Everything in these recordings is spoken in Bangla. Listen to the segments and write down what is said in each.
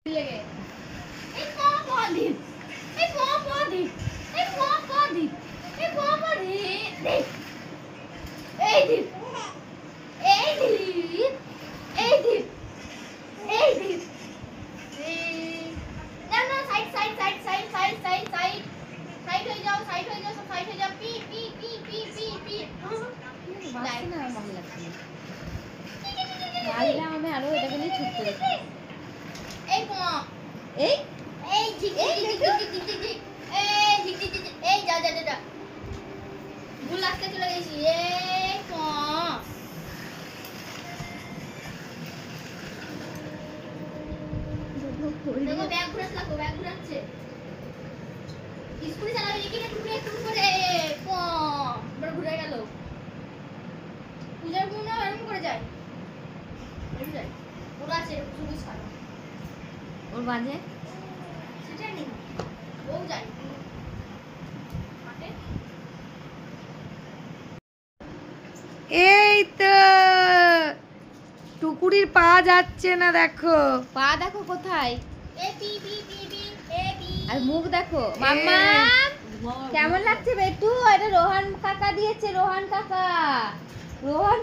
লেগে এই পদি এই পদি এই পদি এই পদি এই দি এই দি এই দি এই দি না না side side side side side side side side হয়ে যাও সাইড হয়ে যাও সব সাইড হয়ে যাও পি পি পি পি পি পি বাসি না ভালো লাগছে গালটা আমি আরো এটাকে নিয়ে ছুটতে দেখি এই পো এই এই ঝিক ঝিক ঝিক ঝিক ঝিক ঝিক এই ঝিক ঝিক ঝিক এই যা যা যা ভুল আসতে চলে গেছি এই পো দেখো ব্যাগ ঘুরাচ্ছে দেখো ব্যাগ ঘুরাচ্ছে স্কুটি চালাবে নাকি না টুকরে টুক করে পো বড় ঘুরে গেল পূজার গুণ না এরকম করে যায় এরকম যায় ওরা আছে সুবিস খারাপ ওর বাজে সেটা নেই ও যায় এই তো টুকুরির পা যাচ্ছে না, দেখো পা দেখো কোথায় এ পি পি পি পি এ পি আর মুখ দেখো মাম্মা কেমন লাগছে বেটু? এটা রোহান কাকা দিয়েছে, রোহান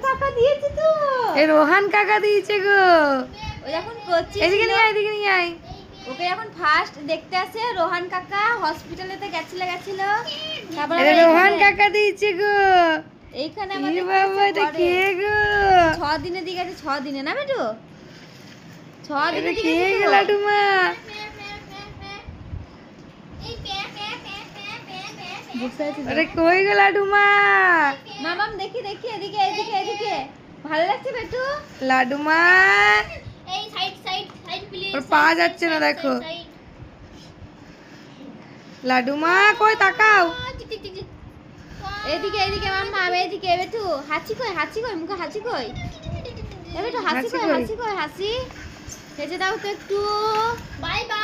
কাকা দিয়েছে তো। এই রোহান কাকা দিয়েছে গো। ও যখন কোচি এদিকে নিয়ে আয়, এদিকে নিয়ে আয়। ওকে যখন ফার্স্ট দেখতে আসে রোহান কাকা হসপিটালেতে গেছিল তারপর এটা রোহান কাকা দিয়েছে গো। এইখানে এই আমাদের বাবা এটা কে গো? 6 দিনে দিয়ে গেছে, 6 দিনে না বেটু 6 দিনে এটা দিয়ে কে গেছে গো লাডুমা? আরে কই গো লাডুমা? মামাম দেখি দেখি এদিকে এদিকে এদিকে ভালো লাগছে বেটু? লাডুমা এই সাইড সাইড সাইড প্লিজ ওর পা যাচ্ছে না দেখো। লাডুমা কই তাকাও। এদিকে এদিকে মাম্মা এদিকে বেটু হাসি কই মুখে হাসি কই এ বেটু হাসি কই হাসি হেসে দাও তো একটু বাই বাই।